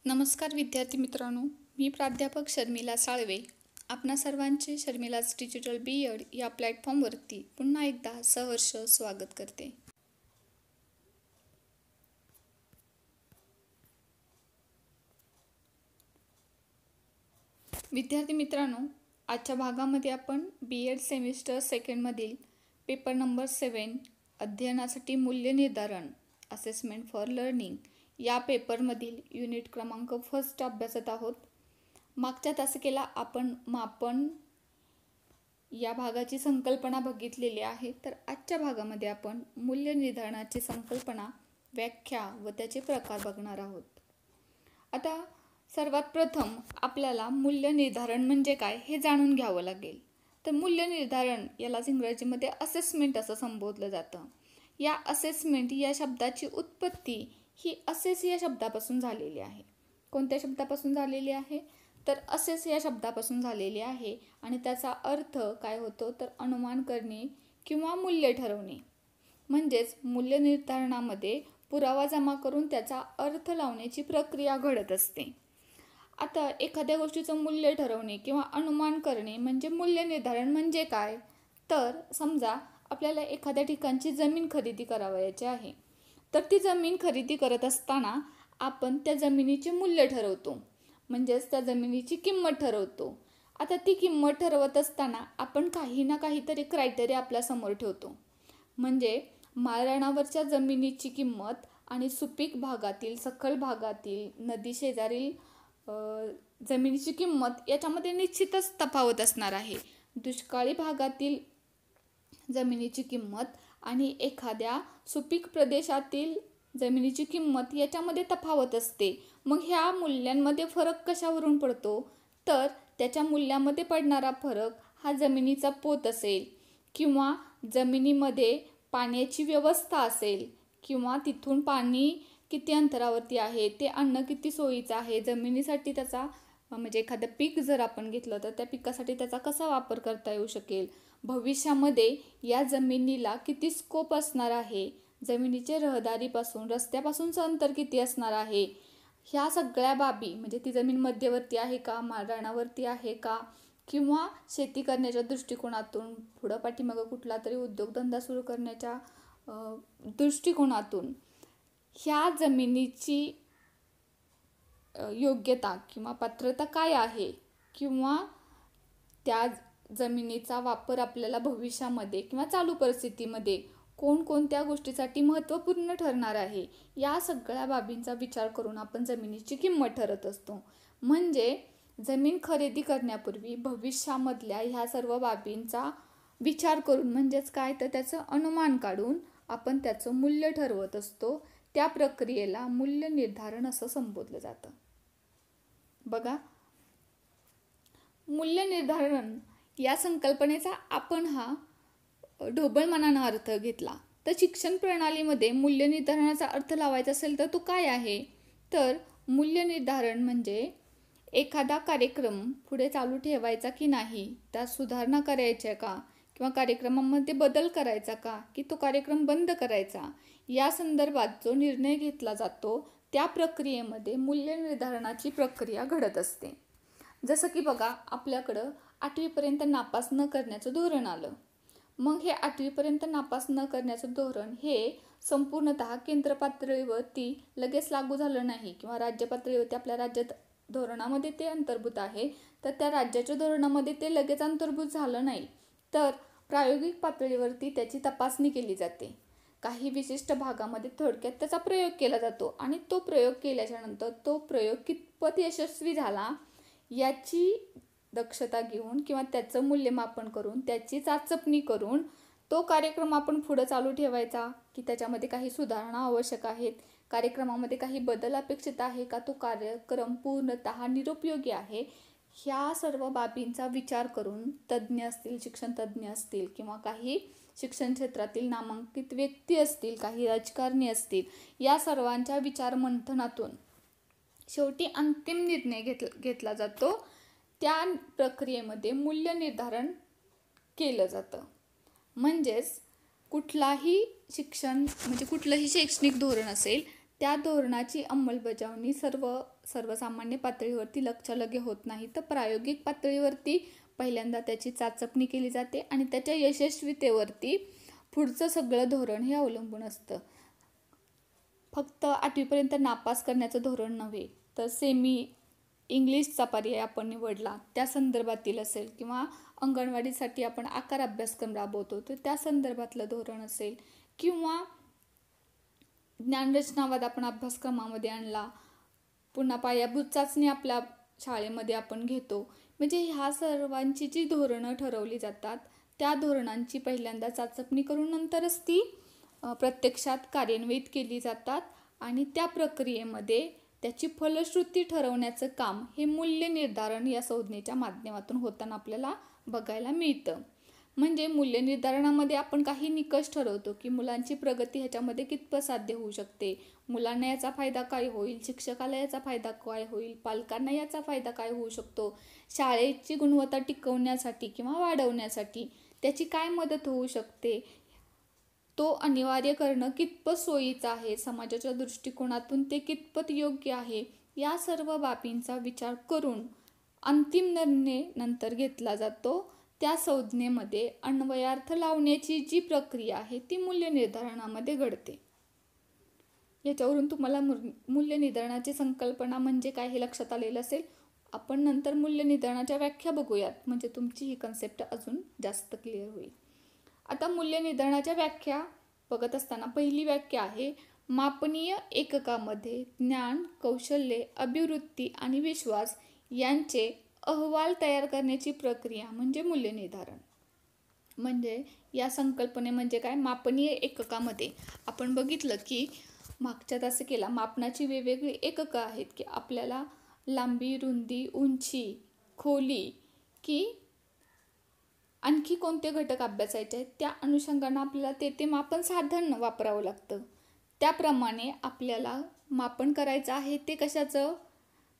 नमस्कार विद्यार्थी मित्रांनो, मी प्राध्यापक शर्मिला साळवे. आपणा सर्वांचे शर्मिलाज डिजिटल बी.एड या प्लॅटफॉर्मवरती पुन्हा एकदा सहर्ष स्वागत करते. विद्यार्थी मित्रांनो, आजच्या भागामध्ये आपण बी.एड सेमिस्टर सेकंडमधील पेपर नंबर 7 अध्ययनासाठी मूल्य निर्धारण असेसमेंट फॉर लर्निंग या पेपरमधील युनिट क्रमांक 1 अभ्यासत आहोत. मागच्या तासिकेला आपण मापन या भागाची संकल्पना बघितलेली आहे. तर आजच्या भागामध्ये आपण मूल्य निर्धारणाची संकल्पना, व्याख्या व त्याचे प्रकार बघणार आहोत. आता सर्वात प्रथम आपल्याला मूल्य निर्धारण म्हणजे काय हे जाणून घ्यावं लागेल. तर मूल्य निर्धारण यालाच इंग्रजीमध्ये असेसमेंट असं संबोधलं जातं. या असेसमेंट या शब्दाची उत्पत्ती ही असेस या शब्दापासून झालेली आहे. कोणत्या शब्दापासून झालेली आहे? तर असेस या शब्दापासून झालेली आहे आणि त्याचा अर्थ काय होतो तर अनुमान करणे किंवा मूल्य ठरवणे. म्हणजेच मूल्य निर्धारणामध्ये पुरावा जमा करून त्याचा अर्थ लावण्याची प्रक्रिया घडत असते. आता एखाद्या गोष्टीचं मूल्य ठरवणे किंवा अनुमान करणे म्हणजे मूल्य निर्धारण म्हणजे काय? तर समजा आपल्याला एखाद्या ठिकाणची जमीन खरेदी करावयाची आहे. तर ती जमीन खरेदी करत असताना आपण त्या जमिनीचे मूल्य ठरवतो, म्हणजेच त्या जमिनीची किंमत ठरवतो. आता ती किंमत ठरवत असताना आपण काही ना काहीतरी क्रायटेरिया आपल्यासमोर ठेवतो. म्हणजे माळरानावरच्या जमिनीची किंमत आणि सुपीक भागातील, सखल भागातील, नदी शेजारील जमिनीची किंमत याच्यामध्ये निश्चितच तफावत असणार आहे. दुष्काळी भागातील जमिनीची किंमत आणि एखाद्या सुपीक प्रदेशातील जमिनीची किंमत याच्यामध्ये तफावत असते. मग ह्या मूल्यांमध्ये फरक कशावरून पडतो? तर त्याच्या मूल्यामध्ये पडणारा फरक हा जमिनीचा पोत असेल किंवा जमिनीमध्ये पाण्याची व्यवस्था असेल किंवा तिथून पाणी किती अंतरावरती आहे, ते अन्न किती सोयीचं आहे, जमिनीसाठी त्याचा म्हणजे एखादं पीक जर आपण घेतलं तर त्या पिकासाठी त्याचा कसा वापर करता येऊ शकेल, भविष्यामध्ये या जमिनीला किती स्कोप असणार आहे, जमिनीचे रहदारीपासून रस्त्यापासूनचं अंतर किती असणार आहे, ह्या सगळ्या बाबी म्हणजे ती जमीन मध्यवर्ती आहे का, माळरानावरती आहे का, किंवा शेती करण्याच्या दृष्टिकोनातून पुढं पाठीमागं कुठला तरी उद्योगधंदा सुरू करण्याच्या दृष्टिकोनातून ह्या जमिनीची योग्यता किंवा पात्रता काय आहे किंवा त्या जमिनीचा वापर आपल्याला भविष्यामध्ये किंवा चालू परिस्थितीमध्ये कोणकोणत्या गोष्टीसाठी महत्त्वपूर्ण ठरणार आहे, या सगळ्या बाबींचा विचार करून आपण जमिनीची किंमत ठरत असतो. म्हणजे जमीन खरेदी करण्यापूर्वी भविष्यामधल्या ह्या सर्व बाबींचा विचार करून म्हणजेच काय तर त्याचं अनुमान काढून आपण त्याचं मूल्य ठरवत असतो. त्या प्रक्रियेला मूल्य निर्धारण असं संबोधलं जातं. बघा, मूल्य निर्धारण या संकल्पनेचा आपण हा ढोबळमानानं अर्थ घेतला. तर शिक्षण प्रणालीमध्ये मूल्य निर्धारणाचा अर्थ लावायचा असेल तर तो काय आहे? तर मूल्य निर्धारण म्हणजे एखादा कार्यक्रम पुढे चालू ठेवायचा की नाही, त्यात सुधारणा करायच्या का, किंवा कार्यक्रमामध्ये बदल करायचा का, की तो कार्यक्रम बंद करायचा, या संदर्भात जो निर्णय घेतला जातो त्या प्रक्रियेमध्ये मूल्य निर्धारणाची प्रक्रिया घडत असते. जसं की बघा, आपल्याकडं 8वीपर्यंत नापास न करण्याचं धोरण आलं. मग हे 8वीपर्यंत नापास न करण्याचं धोरण हे संपूर्णतः केंद्र पातळीवरती लगेच लागू झालं नाही किंवा राज्य पातळीवरती आपल्या राज्यात धोरणामध्ये ते अंतर्भूत आहे, तर त्या राज्याच्या धोरणामध्ये ते लगेच अंतर्भूत झालं नाही. तर प्रायोगिक पातळीवरती त्याची तपासणी केली जाते. काही विशिष्ट भागामध्ये थोडक्यात त्याचा प्रयोग केला जातो आणि तो प्रयोग केल्याच्या नंतर तो प्रयोग कितपत यशस्वी झाला याची दक्षता घेऊन किंवा त्याचं मूल्यमापन करून त्याची चाचपणी करून तो कार्यक्रम आपण पुढं चालू ठेवायचा की त्याच्यामध्ये काही सुधारणा आवश्यक आहेत, कार्यक्रमामध्ये काही बदल अपेक्षित आहे का, तो कार्यक्रम पूर्णतः निरुपयोगी आहे, ह्या सर्व बाबींचा विचार करून तज्ज्ञ असतील, शिक्षण तज्ज्ञ असतील किंवा काही शिक्षण क्षेत्रातील नामांकित व्यक्ती असतील, काही राजकारणी असतील, या सर्वांच्या विचार मंथनातून शेवटी अंतिम निर्णय घेतला जातो. त्या प्रक्रियेमध्ये मूल्य निर्धारण केलं जातं. म्हणजेच कुठलाही शिक्षण म्हणजे कुठलंही शैक्षणिक धोरण असेल त्या धोरणाची अंमलबजावणी सर्व सर्वसामान्य पातळीवरती लक्षलगे होत नाही, तर प्रायोगिक पातळीवरती पहिल्यांदा त्याची चाचपणी केली जाते आणि त्याच्या यशस्वीतेवरती पुढचं सगळं धोरण हे अवलंबून असतं. फक्त 8वीपर्यंत नापास करण्याचं धोरण नव्हे, तर सेमी इंग्लिशचा पर्याय आपण निवडला त्या संदर्भातील असेल, किंवा अंगणवाडीसाठी आपण आकार अभ्यासक्रम राबवतो तर त्या संदर्भातलं धोरण असेल, किंवा ज्ञानरचनावाद आपण अभ्यासक्रमामध्ये आणला, पुन्हा पायाभूत चाचणी आपल्या शाळेमध्ये आपण घेतो. म्हणजे ह्या सर्वांची जी धोरणं ठरवली जातात त्या धोरणांची पहिल्यांदा चाचपणी करून नंतरच ती प्रत्यक्षात कार्यान्वित केली जातात आणि त्या प्रक्रियेमध्ये त्याची फलश्रुती ठरवण्याचं काम हे मूल्य निर्धारण या संज्ञेच्या माध्यमातून होताना आपल्याला बघायला मिळतं. म्हणजे मूल्य निर्धारणामध्ये आपण काही निकष ठरवतो की मुलांची प्रगती ह्याच्यामध्ये कितपत साध्य होऊ शकते, मुलांना याचा फायदा काय होईल, शिक्षकाला याचा फायदा काय होईल, पालकांना याचा फायदा काय होऊ शकतो, शाळेची गुणवत्ता टिकवण्यासाठी किंवा वाढवण्यासाठी त्याची काय मदत होऊ शकते, तो अनिवार्य करणं कितपत सोयीचं आहे, समाजाच्या दृष्टिकोनातून ते कितपत योग्य आहे, या सर्व बाबींचा विचार करून अंतिम निर्णय नंतर घेतला जातो. त्या संज्ञेमध्ये अन्वयार्थ लावण्याची जी प्रक्रिया आहे ती मूल्य निर्धारणामध्ये घडते. याच्यावरून तुम्हाला मूल्य निर्धारणाची संकल्पना म्हणजे काय हे लक्षात आलेलं असेल. आपण नंतर मूल्य निर्धारणाच्या व्याख्या बघूयात, म्हणजे तुमची ही कन्सेप्ट अजून जास्त क्लिअर होईल. आता मूल्य निर्धारणाच्या व्याख्या बघत असताना पहिली व्याख्या आहे, मापनीय एककामध्ये ज्ञान, कौशल्ये, अभिवृत्ती आणि विश्वास यांचे अहवाल तयार करण्याची प्रक्रिया म्हणजे मूल्य निर्धारण. म्हणजे या संकल्पने म्हणजे काय, मापनीय एककामध्ये आपण बघितलं की मागच्या तासिकेला मापनाची वेगवेगळी एककं आहेत की आपल्याला लांबी, रुंदी, उंची, खोली की आणखी कोणते घटक अभ्यासायचे आहेत त्या अनुषंगानं आपल्याला ते मापन साधन वापरावं लागतं. त्याप्रमाणे आपल्याला मापन करायचं आहे ते कशाचं,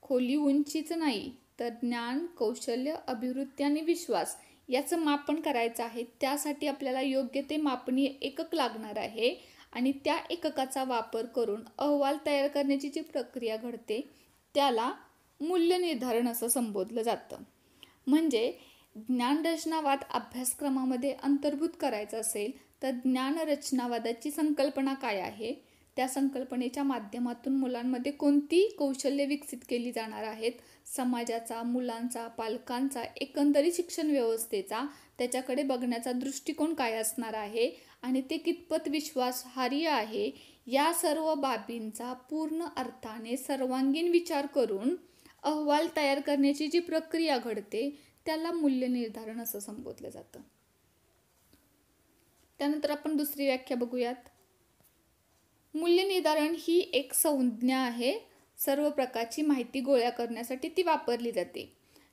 खोली उंचीचं नाही तर ज्ञान, कौशल्य, अभिवृत्ती आणि विश्वास याचं मापन करायचं आहे. त्यासाठी आपल्याला योग्य ते मापनीय एकक लागणार आहे आणि त्या एककाचा वापर करून अहवाल तयार करण्याची जी प्रक्रिया घडते त्याला मूल्य निर्धारण असं संबोधलं जातं. म्हणजे ज्ञानरचनावाद अभ्यासक्रमामध्ये अंतर्भूत करायचं असेल तर ज्ञानरचनावादाची संकल्पना काय आहे, त्या संकल्पनेच्या माध्यमातून मुलांमध्ये कोणती कौशल्ये विकसित केली जाणार आहेत, समाजाचा, मुलांचा, पालकांचा, एकंदरीत शिक्षण व्यवस्थेचा त्याच्याकडे बघण्याचा दृष्टिकोन काय असणार आहे आणि ते कितपत विश्वासार्ह आहे, या सर्व बाबींचा पूर्ण अर्थाने सर्वांगीण विचार करून अहवाल तयार करण्याची जी प्रक्रिया घडते त्याला मूल्य निर्धारण असं संबोधलं जातं. त्यानंतर आपण दुसरी व्याख्या बघूयात. मूल्य निर्धारण ही एक संज्ञा आहे, सर्व प्रकारची माहिती गोळा करण्यासाठी ती वापरली जाते.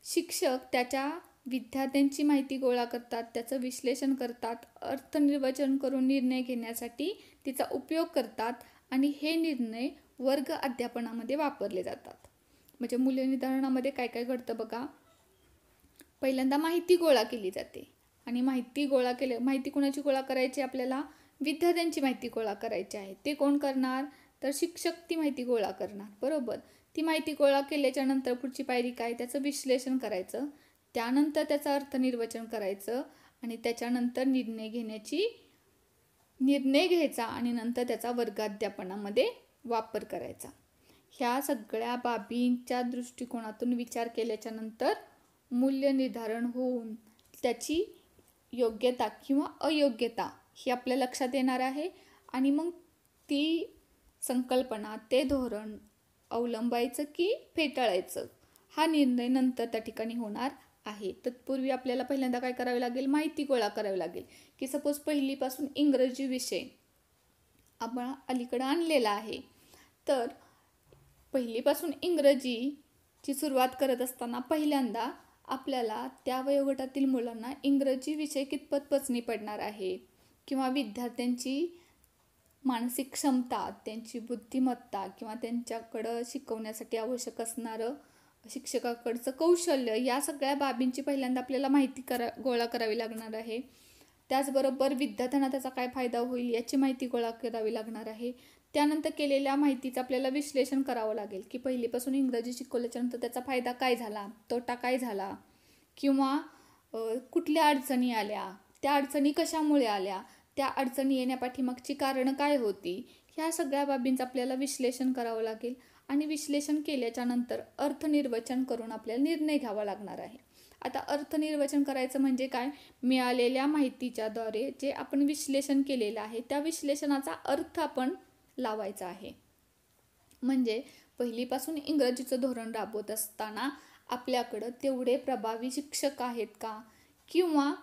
शिक्षक त्याच्या विद्यार्थ्यांची माहिती गोळा करतात, त्याचं विश्लेषण करतात, अर्थनिर्वचन करून निर्णय घेण्यासाठी तिचा उपयोग करतात आणि हे निर्णय वर्ग अध्यापनामध्ये वापरले जातात. म्हणजे मूल्य निर्धारणामध्ये काय काय घडतं बघा. पहिल्यांदा माहिती गोळा केली जाते आणि माहिती कोणाची गोळा करायची, आपल्याला विद्यार्थ्यांची माहिती गोळा करायची आहे. ते कोण करणार, तर शिक्षक ती माहिती गोळा करणार, बरोबर. ती माहिती गोळा केल्याच्या नंतर पुढची पायरी काय, त्याचं विश्लेषण करायचं, त्यानंतर त्याचं अर्थनिर्वचन करायचं आणि त्याच्यानंतर निर्णय घ्यायचा आणि नंतर त्याचा वर्गाध्यापनामध्ये वापर करायचा. ह्या सगळ्या बाबींच्या दृष्टिकोनातून विचार केल्याच्या नंतर मूल्य निर्धारण होऊन त्याची योग्यता किंवा अयोग्यता ही आपल्या लक्षात येणार आहे आणि मग ती संकल्पना, ते धोरण अवलंबायचं की फेटाळायचं हा निर्णय नंतर त्या ठिकाणी होणार आहे. तत्पूर्वी आपल्याला पहिल्यांदा काय करावे लागेल, माहिती गोळा करावी लागेल. की सपोज पहिलीपासून इंग्रजी विषय आपण अलीकडं आणलेला आहे, तर पहिलीपासून इंग्रजीची सुरुवात करत असताना पहिल्यांदा आपल्याला त्या वयोगटातील मुलांना इंग्रजी विषय कितपत पचनी पडणार आहे किंवा विद्यार्थ्यांची मानसिक क्षमता, त्यांची बुद्धिमत्ता किंवा त्यांच्याकडं शिकवण्यासाठी आवश्यक असणारं शिक्षकाकडचं कौशल्य, या सगळ्या बाबींची पहिल्यांदा आपल्याला माहिती गोळा करावी लागणार आहे. त्याचबरोबर विद्यार्थ्यांना त्याचा काय फायदा होईल याची माहिती गोळा करावी लागणार आहे. त्यानंतर केलेल्या माहितीचं आपल्याला विश्लेषण करावं लागेल की पहिलीपासून इंग्रजी शिकवल्याच्यानंतर त्याचा फायदा काय झाला, तोटा काय झाला, किंवा कुठल्या अडचणी आल्या, त्या अडचणी कशामुळे आल्या, त्या अडचणी येण्यापाठीमागची कारणं काय होती, ह्या सगळ्या बाबींचं आपल्याला विश्लेषण करावं लागेल. आणि विश्लेषण केल्याच्या नंतर अर्थनिर्वचन करून आपल्याला निर्णय घ्यावा लागणार आहे. आता अर्थनिर्वचन करायचं म्हणजे काय, मिळालेल्या माहितीच्याद्वारे जे आपण विश्लेषण केलेलं आहे त्या विश्लेषणाचा अर्थ आपण लावायचा आहे. म्हणजे पहिलीपासून इंग्रजीचं धोरण राबवत असताना आपल्याकडं तेवढे प्रभावी शिक्षक आहेत का, किंवा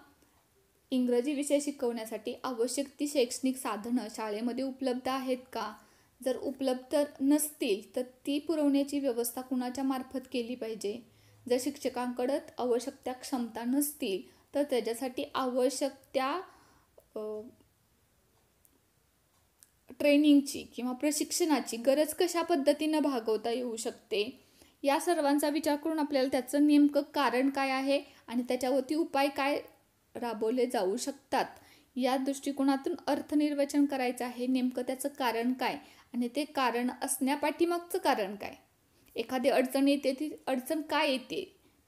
इंग्रजी विषय शिकवण्यासाठी आवश्यक ती शैक्षणिक साधनं शाळेमध्ये उपलब्ध आहेत का, जर उपलब्ध नसतील तर ती पुरवण्याची व्यवस्था कुणाच्या मार्फत केली पाहिजे, जर शिक्षकांकडं आवश्यक त्या क्षमता नसतील तर त्याच्यासाठी आवश्यक त्या ट्रेनिंगची किंवा प्रशिक्षणाची गरज कशा पद्धतीनं भागवता येऊ शकते, या सर्वांचा विचार करून आपल्याला त्याचं नेमकं कारण काय आहे आणि त्याच्यावरती उपाय काय राबवले जाऊ शकतात, या दृष्टिकोनातून अर्थनिर्वचन करायचं आहे. नेमकं त्याचं कारण काय आणि ते कारण असण्यापाठीमागचं कारण काय, एखादी अडचण येते ती अडचण काय येते,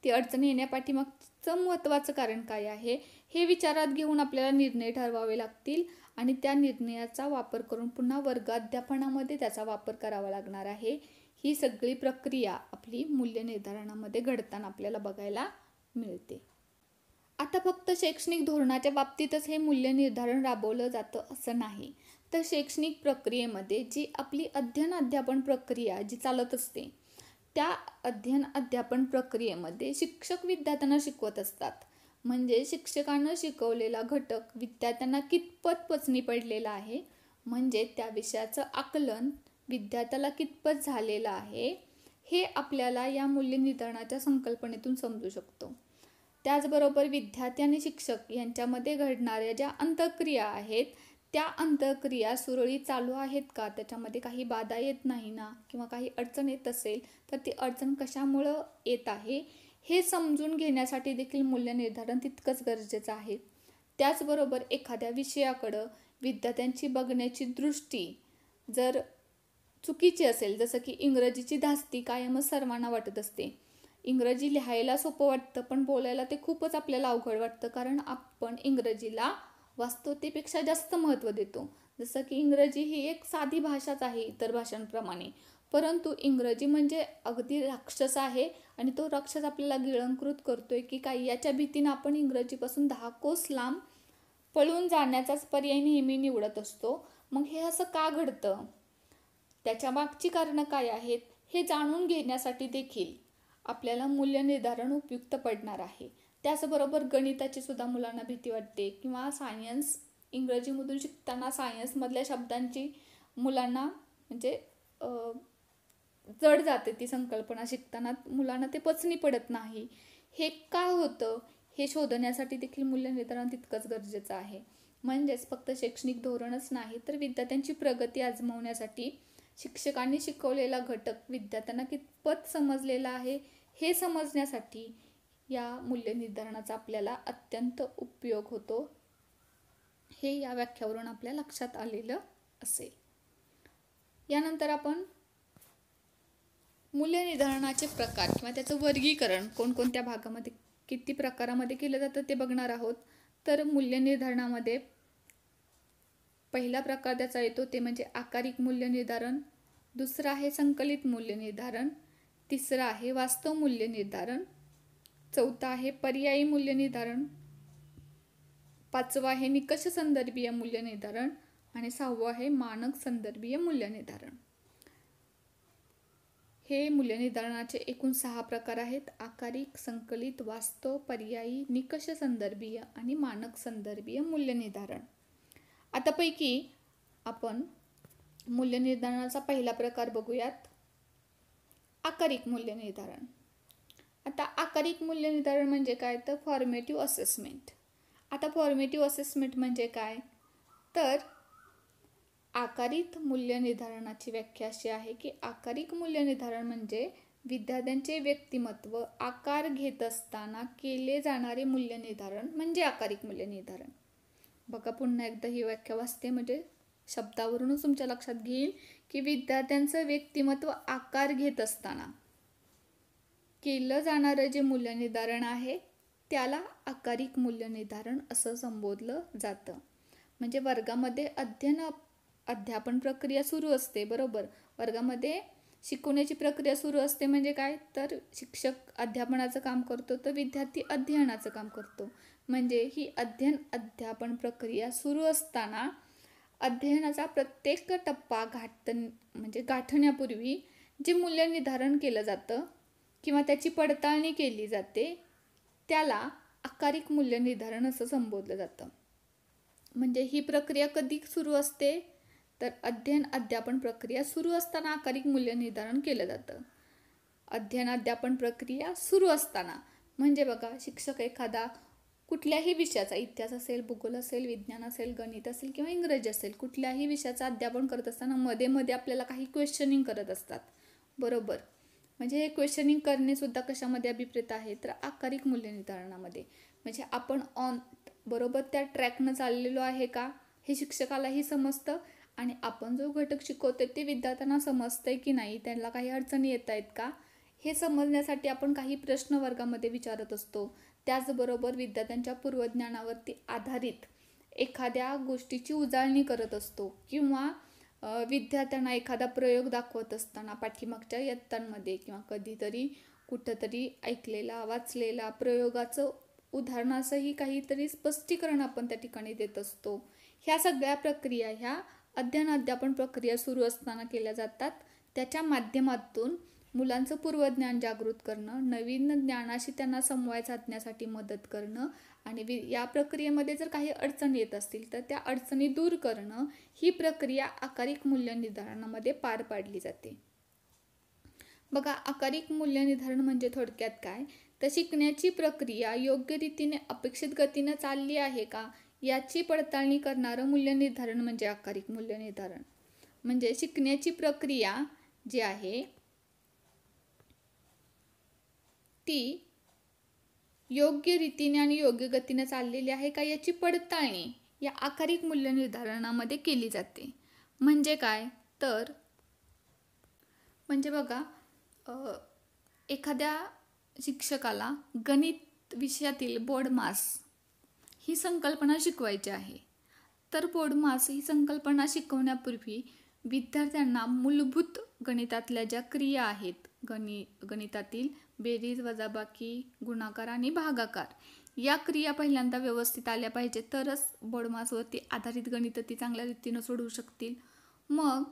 ती अडचण येण्यापाठीमागचं महत्त्वाचं कारण काय आहे, हे विचारात घेऊन आपल्याला निर्णय ठरवावे लागतील. आणि त्या निर्णयाचा वापर करून पुन्हा वर्गाध्यापनामध्ये त्याचा वापर करावा लागणार आहे. ही सगळी प्रक्रिया आपली मूल्य निर्धारणामध्ये घडताना आपल्याला बघायला मिळते. आता फक्त शैक्षणिक धोरणाच्या बाबतीतच हे मूल्य निर्धारण राबवलं जातं असं नाही, तर शैक्षणिक प्रक्रियेमध्ये जी आपली अध्ययन अध्यापन प्रक्रिया जी चालत असते, त्या अध्ययन अध्यापन प्रक्रियेमध्ये शिक्षक विद्यार्थ्यांना शिकवत असतात. म्हणजे शिक्षकांना शिकवलेला घटक विद्यार्थ्यांना कितपत पचनी पडलेला आहे, म्हणजे त्या विषयाचं आकलन विद्यार्थ्याला कितपत झालेलं आहे, हे आपल्याला या मूल्य निर्धारणाच्या संकल्पनेतून समजू शकतो. त्याचबरोबर विद्यार्थी आणि शिक्षक यांच्यामध्ये घडणाऱ्या ज्या अंतःक्रिया आहेत, त्या अंतःक्रिया सुरळीत चालू आहेत का, त्याच्यामध्ये काही बाधा येत नाही ना, किंवा काही अडचण येत असेल तर ती अडचण कशामुळं येत आहे, हे समजून घेण्यासाठी देखील मूल्य निर्धारण तितकंच गरजेचं आहे. त्याचबरोबर एखाद्या विषयाकडं विद्यार्थ्यांची बघण्याची दृष्टी जर चुकीची असेल, जसं की इंग्रजीची धास्ती कायमच सर्वांना वाटत असते, इंग्रजी लिहायला सोपं वाटतं पण बोलायला ते खूपच आपल्याला अवघड वाटतं, कारण आपण इंग्रजीला वास्तवतेपेक्षा जास्त महत्त्व देतो. जसं की इंग्रजी ही एक साधी भाषाच आहे इतर भाषांप्रमाणे, परंतु इंग्रजी म्हणजे अगदी राक्षस आहे आणि तो राक्षस आपल्याला गिळंकृत करतोय की काय, याच्या भीतीनं आपण इंग्रजीपासून 10 कोस लांब पळून जाण्याचाच पर्याय नेहमी निवडत असतो. मग हे असं का घडतं, त्याच्या मागची कारणं काय आहेत, हे जाणून घेण्यासाठी देखील आपल्याला मूल्य निर्धारण उपयुक्त पडणार आहे. त्याचबरोबर गणिताची सुद्धा मुलांना भीती वाटते, किंवा सायन्स इंग्रजीमधून शिकताना सायन्समधल्या शब्दांची मुलांना म्हणजे जड जाते, ती संकल्पना शिकताना मुलांना ते पचनी पडत नाही. हे का होतं हे शोधण्यासाठी देखील मूल्य निर्धारण तितकंच गरजेचं आहे. म्हणजेच फक्त शैक्षणिक धोरणच नाही तर विद्यार्थ्यांची प्रगती आजमावण्यासाठी शिक्षकांनी शिकवलेला घटक विद्यार्थ्यांना कितपत समजलेला आहे हे समजण्यासाठी या मूल्य निर्धारणाचा आपल्याला अत्यंत उपयोग होतो, हे या व्याख्यावरून आपल्या लक्षात आलेलं असेल. यानंतर आपण मूल्य निर्धारणाचे प्रकार किंवा त्याचं वर्गीकरण कोणकोणत्या भागामध्ये किती प्रकारामध्ये केलं जातं ते बघणार आहोत. तर मूल्य निर्धारणामध्ये पहिला प्रकार त्याचा येतो ते म्हणजे आकारिक मूल्य निर्धारण, दुसरा आहे संकलित मूल्य निर्धारण, तिसरा आहे वास्तव मूल्य निर्धारण, चौथा आहे पर्यायी मूल्य निर्धारण, पाचवा आहे निकष संदर्भीय मूल्य निर्धारण आणि सहावं आहे मानक संदर्भीय मूल्य निर्धारण. हे मूल्य निर्धारणाचे एकूण 6 प्रकार आहेत: आकारिक, संकलित, वास्तव, पर्यायी, निकष संदर्भीय आणि मानक संदर्भीय मूल्य निर्धारण. आता पैकी आपण मूल्य निर्धारणाचा पहिला प्रकार बघूयात, आकारिक मूल्य निर्धारण. आता आकारिक मूल्य निर्धारण म्हणजे काय, तर फॉर्मेटिव्ह असेसमेंट. आता फॉर्मेटिव्ह असेसमेंट म्हणजे काय, तर आकारिक मूल्य निर्धारणाची व्याख्या अशी आहे की आकारिक मूल्य निर्धारण म्हणजे विद्यार्थ्यांचे व्यक्तिमत्व आकार घेत असताना केले जाणारे मूल्य निर्धारण म्हणजे आकारिक मूल्य निर्धारण. बघा पुन्हा एकदा ही व्याख्या वाचते म्हणजे शब्दावरूनच तुमच्या लक्षात घेईल की विद्यार्थ्यांचं व्यक्तिमत्व आकार घेत असताना केलं जाणारं जे मूल्यनिर्धारण आहे त्याला आकारिक मूल्यनिर्धारण असं संबोधलं जातं. म्हणजे वर्गामध्ये अध्यापन प्रक्रिया सुरू असते, बरोबर. वर्गामध्ये शिकवण्याची प्रक्रिया सुरू असते म्हणजे काय, तर शिक्षक अध्यापनाचं काम करतो तर विद्यार्थी अध्ययनाचं काम करतो. म्हणजे ही अध्यापन प्रक्रिया सुरू असताना अध्ययनाचा प्रत्येक टप्पा गाठण्यापूर्वी जे मूल्यनिर्धारण केलं जातं किंवा त्याची पडताळणी केली जाते त्याला आकारिक मूल्यनिर्धारण असं संबोधलं जातं. म्हणजे ही प्रक्रिया कधी सुरू असते, तर अध्यापन प्रक्रिया सुरू असताना आकारिक मूल्यनिर्धारण केलं जातं. अध्यापन प्रक्रिया सुरू असताना म्हणजे बघा, शिक्षक एखादा कुठल्याही विषयाचा, इतिहास असेल, भूगोल असेल, विज्ञान असेल, गणित असेल किंवा इंग्रजी असेल, कुठल्याही विषयाचं अध्यापन करत असताना मध्ये मध्ये आपल्याला काही क्वेश्चनिंग करत असतात, बरोबर. म्हणजे हे क्वेश्चनिंग करणे सुद्धा कशामध्ये अभिप्रेत आहे, तर आकारिक मूल्यनिर्धारणामध्ये. म्हणजे आपण बरोबर त्या ट्रॅकनं चाललेलो आहे का हे शिक्षकालाही समजतं आणि आपण जो घटक शिकवतोय ते विद्यार्थ्यांना समजतंय की नाही, त्यांना काही अडचणी येत आहेत का, हे समजण्यासाठी आपण काही प्रश्न वर्गामध्ये विचारत असतो. त्याचबरोबर विद्यार्थ्यांच्या पूर्वज्ञानावरती आधारित एखाद्या गोष्टीची उजळणी करत असतो किंवा विद्यार्थ्यांना एखादा प्रयोग दाखवत असताना पाठीमागच्या इयत्तांमध्ये किंवा कधीतरी कुठंतरी ऐकलेला वाचलेला प्रयोगाचं उदाहरणासही काहीतरी स्पष्टीकरण आपण त्या ठिकाणी देत असतो. ह्या सगळ्या प्रक्रिया ह्या अध्यापन प्रक्रिया सुरू असताना केल्या जातात. त्याच्या माध्यमातून मुलांचं पूर्वज्ञान जागृत करणं, नवीन ज्ञानाशी त्यांना समन्वय साधण्यासाठी मदत करणं आणि या प्रक्रियेमध्ये जर काही अडचणी येत असतील तर त्या अडचणी दूर करणं, ही प्रक्रिया आकारिक मूल्यनिर्धारणामध्ये पार पाडली जाते. बघा, आकारिक मूल्यनिर्धारण म्हणजे थोडक्यात काय, तर शिकण्याची प्रक्रिया योग्य रीतीने अपेक्षित गतीने चालली आहे का याची पडताळणी करणारं मूल्यनिर्धारण म्हणजे आकारिक मूल्यनिर्धारण. म्हणजे शिकण्याची प्रक्रिया जी आहे ती योग्य रीतीने आणि योग्य गतीने चाललेली आहे का याची पडताळणी या आकारिक मूल्यनिर्धारणामध्ये केली जाते. म्हणजे काय, तर म्हणजे बघा, एखाद्या शिक्षकाला गणित विषयातील बोर्ड मास ही संकल्पना शिकवायची आहे. तर बोर्ड मास ही संकल्पना शिकवण्यापूर्वी विद्यार्थ्यांना मूलभूत गणितातल्या ज्या क्रिया आहेत, गणितातील बेरीज, वजाबाकी, गुणाकार आणि भागाकार या क्रिया पहिल्यांदा व्यवस्थित आल्या पाहिजे, तरच बोर्ड मासवरती आधारित गणित ती चांगल्या रीतीनं सोडवू शकतील. मग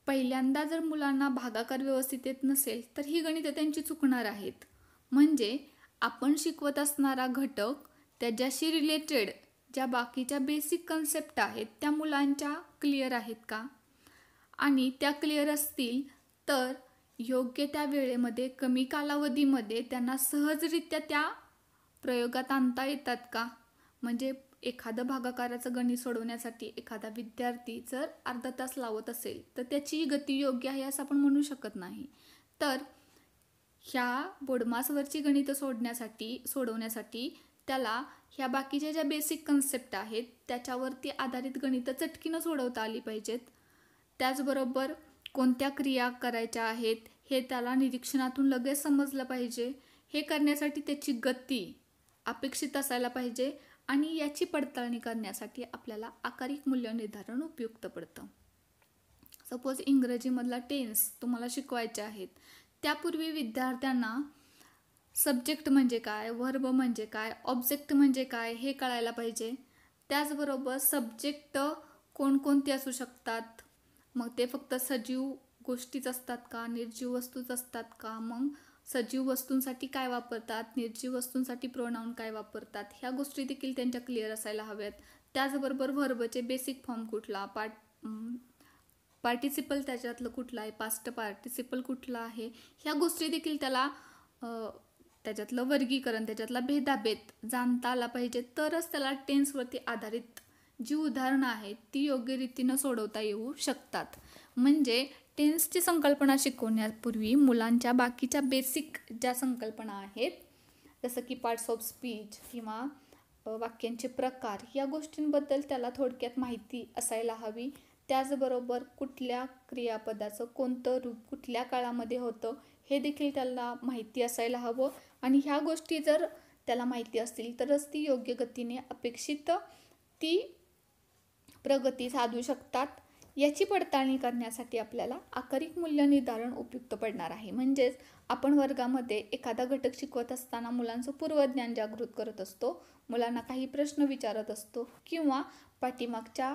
पहिल्यांदा जर मुलांना भागाकार व्यवस्थित येत नसेल तर ही गणितं त्यांची चुकणार आहेत. म्हणजे आपण शिकवत असणारा घटक त्याच्याशी रिलेटेड ज्या बाकीच्या बेसिक कन्सेप्ट आहेत त्या मुलांच्या क्लिअर आहेत का, आणि त्या क्लिअर असतील तर योग्य त्या वेळेमध्ये कमी कालावधीमध्ये त्यांना सहजरित्या त्या प्रयोगात आणता येतात का. म्हणजे एखादं भागाकाराचं गणित सोडवण्यासाठी एखादा विद्यार्थी जर अर्धा तास लावत असेल तर त्याची गती योग्य आहे असं आपण म्हणू शकत नाही. तर ह्या बोर्डमासवरची गणितं सोडवण्यासाठी त्याला ह्या बाकीच्या ज्या बेसिक कन्सेप्ट आहेत त्याच्यावरती आधारित गणितं चटकीनं सोडवता आली पाहिजेत. त्याचबरोबर कोणत्या क्रिया करायच्या आहेत हे त्याला निरीक्षणातून लगेच समजलं पाहिजे. हे करण्यासाठी त्याची गती अपेक्षित असायला पाहिजे आणि याची पडताळणी करण्यासाठी आपल्याला आकारिक मूल्यनिर्धारण उपयुक्त पडतं. सपोज इंग्रजीमधला टेन्स तुम्हाला शिकवायचे आहेत, त्यापूर्वी विद्यार्थ्यांना सब्जेक्ट म्हणजे काय, वर्ब म्हणजे काय, ऑब्जेक्ट म्हणजे काय हे कळायला पाहिजे. त्याचबरोबर सब्जेक्ट कोणकोणते असू शकतात, मग ते फक्त सजीव गोष्टीच असतात का, निर्जीव वस्तूच असतात का, मग सजीव वस्तूंसाठी काय वापरतात, निर्जीव वस्तूंसाठी प्रोनाउन काय वापरतात, ह्या गोष्टी देखील त्यांच्या क्लिअर असायला हव्यात. त्याचबरोबर व्हर्बचे बेसिक फॉर्म कुठला, पार्टिसिपल त्याच्यातलं कुठलं आहे, पास्ट पार्टिसिपल कुठला आहे, ह्या गोष्टी देखील त्याला त्याच्यातलं वर्गीकरण, त्याच्यातला भेदाभेद जाणता आला पाहिजे. तरच त्याला टेन्सवरती आधारित जी उदाहरणं आहेत ती योग्य रीतीनं सोडवता येऊ शकतात. म्हणजे टेन्सची संकल्पना शिकवण्यापूर्वी मुलांच्या बाकीच्या बेसिक ज्या संकल्पना आहेत, जसं की पार्ट्स ऑफ स्पीच किंवा वाक्यांचे प्रकार, या गोष्टींबद्दल त्याला थोडक्यात माहिती असायला हवी. त्याचबरोबर कुठल्या क्रियापदाचं कोणतं रूप कुठल्या काळामध्ये होतं हे देखील त्याला माहिती असायला हवं. आणि ह्या गोष्टी जर त्याला माहिती असतील तरच ती योग्य गतीने अपेक्षित ती प्रगती साधू शकतात. याची पडताळणी करण्यासाठी आपल्याला आकारिक मूल्य निर्धारण उपयुक्त पडणार आहे. म्हणजेच आपण वर्गामध्ये एखादा घटक शिकवत असताना मुलांचं पूर्वज्ञान जागृत करत असतो, मुलांना काही प्रश्न विचारत असतो किंवा पाठीमागच्या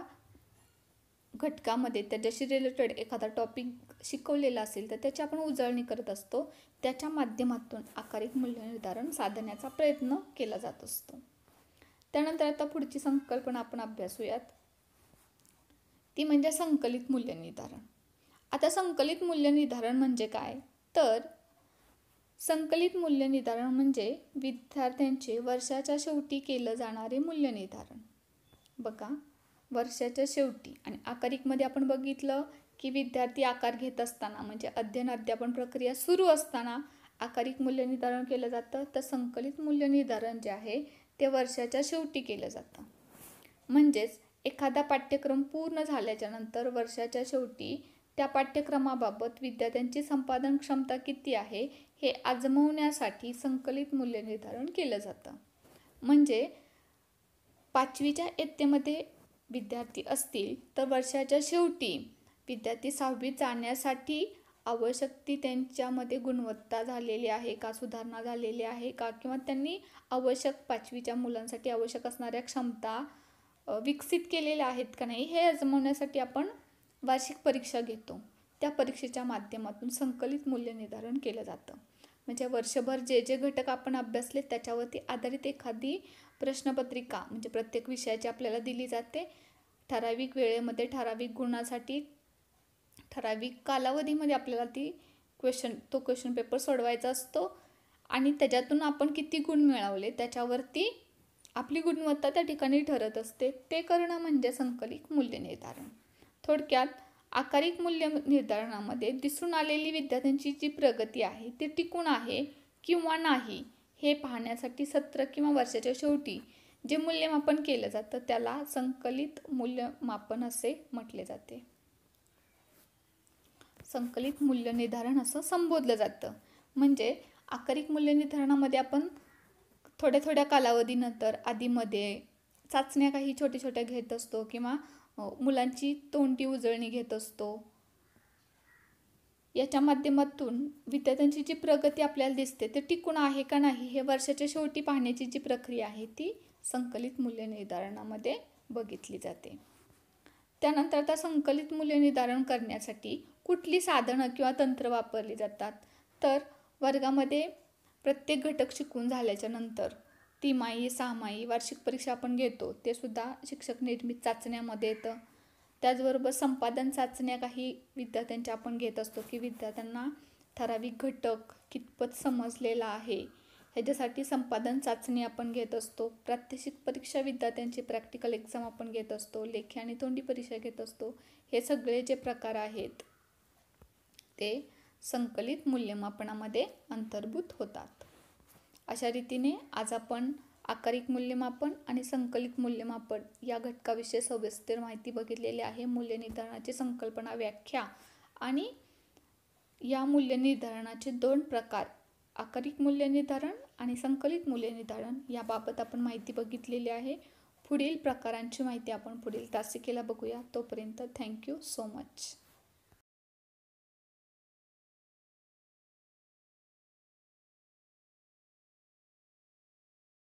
घटकामध्ये त्याच्याशी रिलेटेड एखादा टॉपिक शिकवलेला असेल तर त्याची आपण उजळणी करत असतो. त्याच्या माध्यमातून आकारिक मूल्य निर्धारण साधण्याचा प्रयत्न केला जात असतो. त्यानंतर आता पुढची संकल्पना आपण अभ्यासूयात, ती म्हणजे संकलित मूल्य निर्धारण. आता संकलित मूल्य निर्धारण म्हणजे काय, तर संकलित मूल्य निर्धारण म्हणजे विद्यार्थ्यांचे वर्षाच्या शेवटी केलं जाणारे मूल्य निर्धारण. बघा, वर्षाच्या शेवटी आणि आकारिकमध्ये आपण बघितलं की विद्यार्थी आकार घेत असताना म्हणजे अध्ययन अध्यापन प्रक्रिया सुरू असताना आकारिक मूल्य निर्धारण केलं जातं. तर संकलित मूल्य निर्धारण जे आहे ते वर्षाच्या शेवटी केलं जातं. म्हणजेच एखादा पाठ्यक्रम पूर्ण झाल्याच्या नंतर वर्षाच्या शेवटी त्या पाठ्यक्रमाबाबत विद्यार्थ्यांची संपादन क्षमता किती आहे हे आजमावण्यासाठी संकलित मूल्य निर्धारण केलं जातं. म्हणजे 5वीच्या इयत्तेमध्ये विद्यार्थी असतील तर वर्षाच्या शेवटी विद्यार्थी 6वीत जाण्यासाठी आवश्यक ती त्यांच्यामध्ये गुणवत्ता झालेली आहे का, सुधारणा झालेली आहे का, किंवा त्यांनी आवश्यक 5वीच्या मुलांसाठी आवश्यक असणाऱ्या क्षमता विकसित केलेल्या आहेत का नाही हे आजमावण्यासाठी आपण वार्षिक परीक्षा घेतो. त्या परीक्षेच्या माध्यमातून संकलित मूल्य निर्धारण केलं जातं. म्हणजे वर्षभर जे जे घटक आपण अभ्यासले त्याच्यावरती आधारित एखादी प्रश्नपत्रिका म्हणजे प्रत्येक विषयाची आपल्याला दिली जाते. ठराविक वेळेमध्ये ठराविक गुणासाठी ठराविक कालावधीमध्ये आपल्याला तो क्वेश्चन पेपर सोडवायचा असतो आणि त्याच्यातून आपण किती गुण मिळवले त्याच्यावरती आपली गुणवत्ता त्या ठिकाणी ठरत असते. ते करणं म्हणजे संकलित मूल्य निर्धारण. थोडक्यात आकारिक मूल्य निर्धारणामध्ये दिसून आलेली विद्यार्थ्यांची जी प्रगती आहे ती टिकून आहे किंवा नाही हे पाहण्यासाठी सत्र किंवा वर्षाच्या शेवटी जे मूल्यमापन केलं जातं त्याला संकलित मूल्यमापन असे म्हटले जाते. संकलित मूल्य निर्धारण असं संबोधलं जातं. म्हणजे आकारिक मूल्य निर्धारणामध्ये आपण थोड्या कालावधीनंतर आधीमध्ये चाचण्या काही छोट्या घेत असतो किंवा मुलांची तोंडी उजळणी घेत असतो. याच्या माध्यमातून विद्यार्थ्यांची जी प्रगती आपल्याला दिसते ते टिकून आहे का नाही हे वर्षाच्या शेवटी पाहण्याची जी प्रक्रिया आहे ती संकलित मूल्य निर्धारणामध्ये बघितली जाते. त्यानंतर आता संकलित मूल्य निर्धारण करण्यासाठी कुठली साधनं किंवा तंत्र वापरली जातात, तर वर्गामध्ये प्रत्येक घटक शिकून झाल्याच्या नंतर तिमाही, सहामाही, वार्षिक परीक्षा आपण घेतो ते सुद्धा शिक्षक निर्मित चाचण्यामध्ये येतं. त्याचबरोबर संपादन चाचण्या काही विद्यार्थ्यांच्या आपण घेत असतो की विद्यार्थ्यांना ठराविक घटक कितपत समजलेला आहे ह्याच्यासाठी संपादन चाचणी आपण घेत असतो. प्रात्यक्षिक परीक्षा विद्यार्थ्यांची प्रॅक्टिकल एक्झाम आपण घेत असतो. लेखी आणि तोंडी परीक्षा घेत असतो. हे सगळे जे प्रकार आहेत ते संकलित मूल्यमापनामध्ये अंतर्भूत होतात. अशा रीतीने आज आपण आकारिक मूल्यमापन आणि संकलित मूल्यमापन या घटकाविषयी सविस्तर माहिती बघितलेली आहे. मूल्य निर्धारणाची संकल्पना, व्याख्या आणि या मूल्य निर्धारणाचे 2 प्रकार आकारिक मूल्य निर्धारण आणि संकलित मूल्य निर्धारण याबाबत आपण माहिती बघितलेली आहे. पुढील प्रकारांची माहिती आपण पुढील तासिकेला बघूया. तोपर्यंत थँक्यू सो मच.